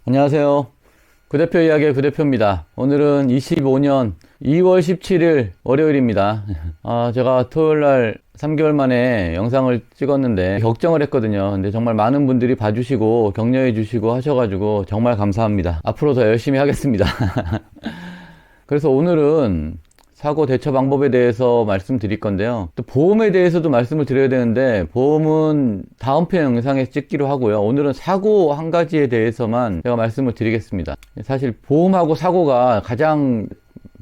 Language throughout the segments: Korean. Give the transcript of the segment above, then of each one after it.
안녕하세요. 구대표 이야기의 구대표입니다. 오늘은 25년 2월 17일 월요일입니다. 제가 토요일날 3개월 만에 영상을 찍었는데 걱정을 했거든요. 근데 정말 많은 분들이 봐주시고 격려해 주시고 하셔가지고 정말 감사합니다. 앞으로 더 열심히 하겠습니다. 그래서 오늘은 사고 대처 방법에 대해서 말씀드릴 건데요. 또 보험에 대해서도 말씀을 드려야 되는데 보험은 다음 편 영상에 찍기로 하고요. 오늘은 사고 한 가지에 대해서만 제가 말씀을 드리겠습니다. 사실 보험하고 사고가 가장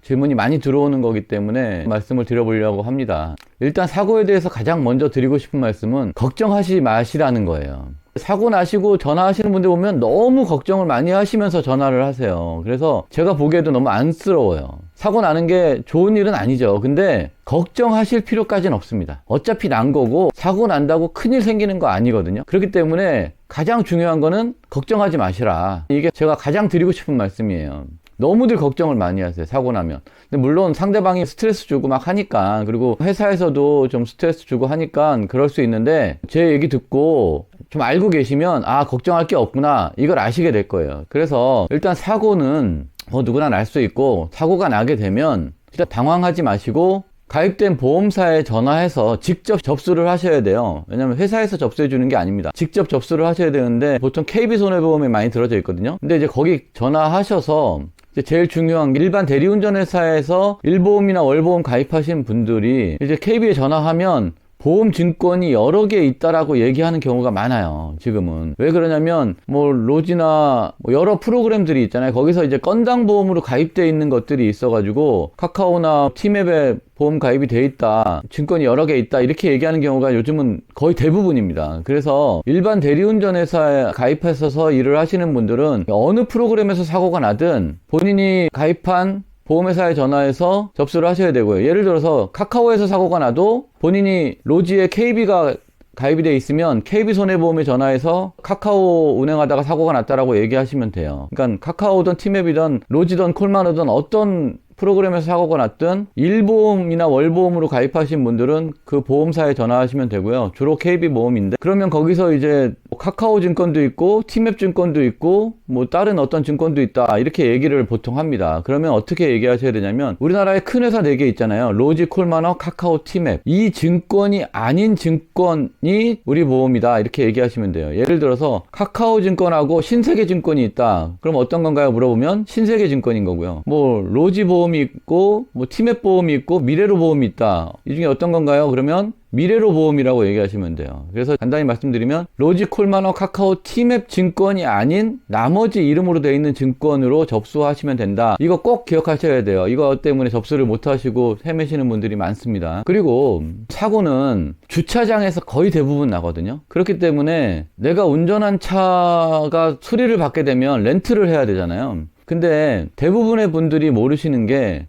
질문이 많이 들어오는 거기 때문에 말씀을 드려보려고 합니다. 일단 사고에 대해서 가장 먼저 드리고 싶은 말씀은 걱정하지 마시라는 거예요. 사고 나시고 전화하시는 분들 보면 너무 걱정을 많이 하시면서 전화를 하세요. 그래서 제가 보기에도 너무 안쓰러워요. 사고 나는 게 좋은 일은 아니죠. 근데 걱정하실 필요까지는 없습니다. 어차피 난 거고 사고 난다고 큰일 생기는 거 아니거든요. 그렇기 때문에 가장 중요한 거는 걱정하지 마시라. 이게 제가 가장 드리고 싶은 말씀이에요. 너무들 걱정을 많이 하세요, 사고 나면. 근데 물론 상대방이 스트레스 주고 막 하니까, 그리고 회사에서도 좀 스트레스 주고 하니까 그럴 수 있는데, 제 얘기 듣고 좀 알고 계시면, 걱정할 게 없구나, 이걸 아시게 될 거예요. 그래서 일단 사고는 누구나 날 수 있고, 사고가 나게 되면 일단 당황하지 마시고, 가입된 보험사에 전화해서 직접 접수를 하셔야 돼요. 왜냐면 회사에서 접수해 주는 게 아닙니다. 직접 접수를 하셔야 되는데 보통 KB손해보험에 많이 들어져 있거든요. 근데 이제 거기 전화하셔서 이제 제일 중요한 일반 대리운전회사에서 일보험이나 월보험 가입하신 분들이 이제 KB에 전화하면 보험 증권이 여러 개 있다라고 얘기하는 경우가 많아요. 지금은. 왜 그러냐면 로지나 여러 프로그램들이 있잖아요. 거기서 이제 건당 보험으로 가입되어 있는 것들이 있어가지고 카카오나 티맵에 보험 가입이 돼 있다, 증권이 여러 개 있다, 이렇게 얘기하는 경우가 요즘은 거의 대부분입니다. 그래서 일반 대리운전회사에 가입해서 일을 하시는 분들은 어느 프로그램에서 사고가 나든 본인이 가입한 보험회사에 전화해서 접수를 하셔야 되고요. 예를 들어서 카카오에서 사고가 나도 본인이 로지에 KB가 가입이 돼 있으면 KB손해보험에 전화해서 카카오 운행하다가 사고가 났다라고 얘기하시면 돼요. 그러니까 카카오든 티맵이든 로지든 콜마르든 어떤 프로그램에서 사고가 났든 일보험이나 월보험으로 가입하신 분들은 그 보험사에 전화하시면 되고요. 주로 KB보험인데 그러면 거기서 이제 카카오 증권도 있고 티맵 증권도 있고 다른 어떤 증권도 있다, 이렇게 얘기를 보통 합니다. 그러면 어떻게 얘기하셔야 되냐면 우리나라에 큰 회사 4개 있잖아요. 로지, 콜마너, 카카오, 티맵. 이 증권이 아닌 증권이 우리 보험이다, 이렇게 얘기하시면 돼요. 예를 들어서 카카오 증권하고 신세계 증권이 있다. 그럼 어떤 건가요? 물어보면 신세계 증권인 거고요. 로지 보험 이 있고 티맵 보험이 있고 미래로 보험이 있다. 이 중에 어떤 건가요? 그러면 미래로 보험이라고 얘기하시면 돼요. 그래서 간단히 말씀드리면 로지, 콜마너, 카카오, 티맵 증권이 아닌 나머지 이름으로 되어 있는 증권으로 접수하시면 된다. 이거 꼭 기억하셔야 돼요. 이거 때문에 접수를 못 하시고 헤매시는 분들이 많습니다. 그리고 사고는 주차장에서 거의 대부분 나거든요. 그렇기 때문에 내가 운전한 차가 수리를 받게 되면 렌트를 해야 되잖아요. 근데 대부분의 분들이 모르시는 게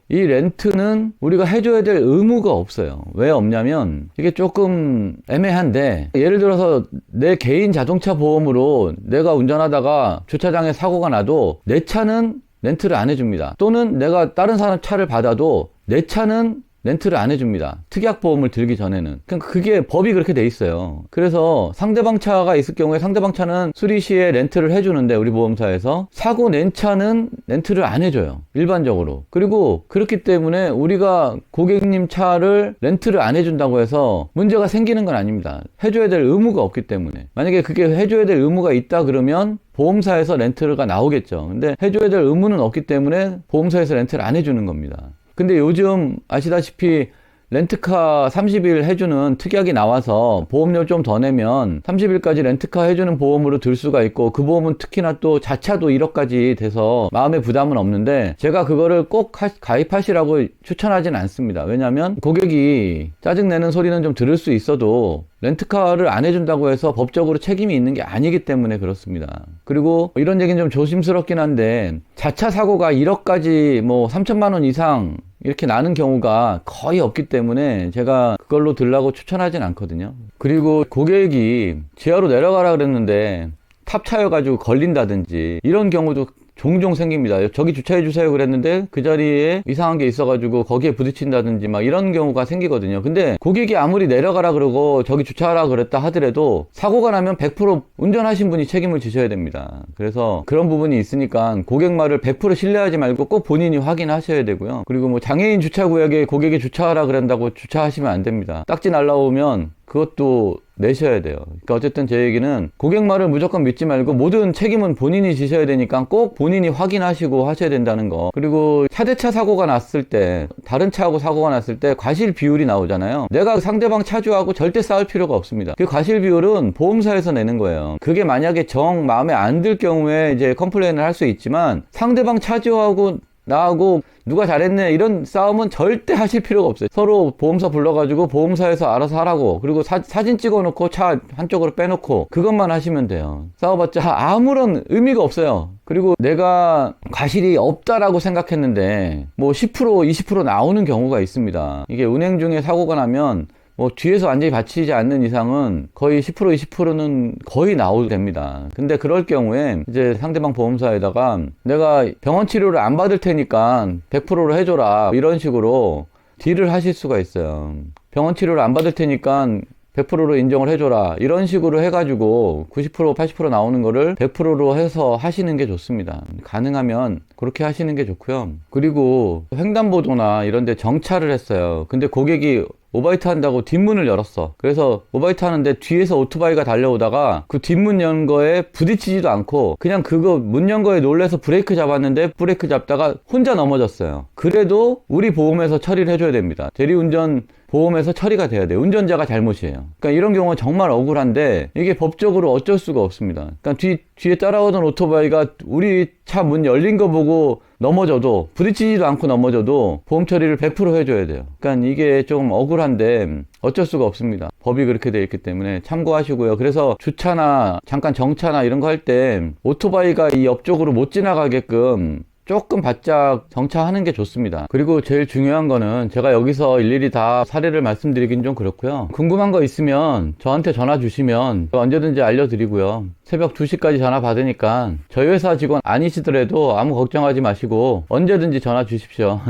이 렌트는 우리가 해줘야 될 의무가 없어요. 왜 없냐면 이게 조금 애매한데, 예를 들어서 내 개인 자동차 보험으로 내가 운전하다가 주차장에 사고가 나도 내 차는 렌트를 안 해줍니다. 또는 내가 다른 사람 차를 받아도 내 차는 렌트를 안 해줍니다. 특약보험을 들기 전에는. 그게 법이 그렇게 돼 있어요. 그래서 상대방 차가 있을 경우에 상대방 차는 수리 시에 렌트를 해주는데 우리 보험사에서 사고 낸 차는 렌트를 안 해줘요. 일반적으로. 그리고 그렇기 때문에 우리가 고객님 차를 렌트를 안 해준다고 해서 문제가 생기는 건 아닙니다. 해줘야 될 의무가 없기 때문에. 만약에 그게 해줘야 될 의무가 있다 그러면 보험사에서 렌트가 나오겠죠. 근데 해줘야 될 의무는 없기 때문에 보험사에서 렌트를 안 해주는 겁니다. 근데 요즘 아시다시피 렌트카 30일 해주는 특약이 나와서 보험료 좀 더 내면 30일까지 렌트카 해주는 보험으로 들 수가 있고, 그 보험은 특히나 또 자차도 1억까지 돼서 마음의 부담은 없는데 제가 그거를 꼭 가입하시라고 추천하진 않습니다. 왜냐하면 고객이 짜증내는 소리는 좀 들을 수 있어도 렌트카를 안 해준다고 해서 법적으로 책임이 있는 게 아니기 때문에 그렇습니다. 그리고 이런 얘기는 좀 조심스럽긴 한데 자차 사고가 1억까지 3천만 원 이상 이렇게 나는 경우가 거의 없기 때문에 제가 그걸로 들라고 추천하진 않거든요. 그리고 고객이 지하로 내려가라 그랬는데 탑 차여가지고 걸린다든지 이런 경우도 종종 생깁니다. 저기 주차해 주세요 그랬는데 그 자리에 이상한 게 있어가지고 거기에 부딪힌다든지 막 이런 경우가 생기거든요. 근데 고객이 아무리 내려가라 그러고 저기 주차하라 그랬다 하더라도 사고가 나면 100% 운전하신 분이 책임을 지셔야 됩니다. 그래서 그런 부분이 있으니까 고객 말을 100% 신뢰하지 말고 꼭 본인이 확인하셔야 되고요. 그리고 뭐 장애인 주차구역에 고객이 주차하라 그런다고 주차하시면 안 됩니다. 딱지 날라오면 그것도 내셔야 돼요. 그러니까 어쨌든 제 얘기는 고객 말을 무조건 믿지 말고 모든 책임은 본인이 지셔야 되니까 꼭 본인이 확인하시고 하셔야 된다는 거. 그리고 차대차 사고가 났을 때, 다른 차하고 사고가 났을 때 과실 비율이 나오잖아요. 내가 상대방 차주하고 절대 싸울 필요가 없습니다. 그 과실 비율은 보험사에서 내는 거예요. 그게 만약에 정 마음에 안 들 경우에 이제 컴플레인을 할 수 있지만 상대방 차주하고 나하고 누가 잘했네 이런 싸움은 절대 하실 필요가 없어요. 서로 보험사 불러가지고 보험사에서 알아서 하라고, 그리고 사진 찍어놓고 차 한쪽으로 빼놓고 그것만 하시면 돼요. 싸워봤자 아무런 의미가 없어요. 그리고 내가 과실이 없다라고 생각했는데 뭐 10% 20% 나오는 경우가 있습니다. 이게 운행 중에 사고가 나면 뭐 뒤에서 완전히 받치지 않는 이상은 거의 10% 20%는 거의 나오게 됩니다. 근데 그럴 경우에 이제 상대방 보험사에다가 내가 병원 치료를 안 받을 테니까 100%로 해줘라 이런 식으로 딜을 하실 수가 있어요. 병원 치료를 안 받을 테니까 100%로 인정을 해줘라 이런 식으로 해가지고 90% 80% 나오는 거를 100%로 해서 하시는 게 좋습니다. 가능하면 그렇게 하시는 게 좋고요. 그리고 횡단보도나 이런 데 정차를 했어요. 근데 고객이 오바이트 한다고 뒷문을 열었어. 그래서 오바이트 하는데 뒤에서 오토바이가 달려오다가 그 뒷문 연 거에 부딪히지도 않고 그냥 그거 문 연 거에 놀래서 브레이크 잡았는데 브레이크 잡다가 혼자 넘어졌어요. 그래도 우리 보험에서 처리를 해줘야 됩니다. 대리운전 보험에서 처리가 돼야 돼요. 운전자가 잘못이에요. 그러니까 이런 경우는 정말 억울한데 이게 법적으로 어쩔 수가 없습니다. 그러니까 뒤에 따라오던 오토바이가 우리 차 문 열린 거 보고 넘어져도, 부딪히지도 않고 넘어져도 보험 처리를 100% 해줘야 돼요. 그러니까 이게 좀 억울한데 어쩔 수가 없습니다. 법이 그렇게 되어 있기 때문에 참고하시고요. 그래서 주차나 잠깐 정차나 이런 거 할 때 오토바이가 이 옆쪽으로 못 지나가게끔 조금 바짝 정차하는 게 좋습니다. 그리고 제일 중요한 거는 제가 여기서 일일이 다 사례를 말씀드리긴 좀 그렇고요. 궁금한 거 있으면 저한테 전화 주시면 언제든지 알려드리고요. 새벽 2시까지 전화 받으니까 저희 회사 직원 아니시더라도 아무 걱정하지 마시고 언제든지 전화 주십시오.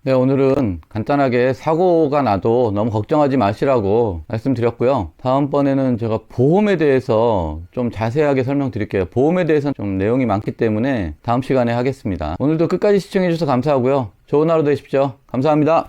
네, 오늘은 간단하게 사고가 나도 너무 걱정하지 마시라고 말씀드렸고요. 다음번에는 제가 보험에 대해서 좀 자세하게 설명드릴게요. 보험에 대해서는 좀 내용이 많기 때문에 다음 시간에 하겠습니다. 오늘도 끝까지 시청해주셔서 감사하고요. 좋은 하루 되십시오. 감사합니다.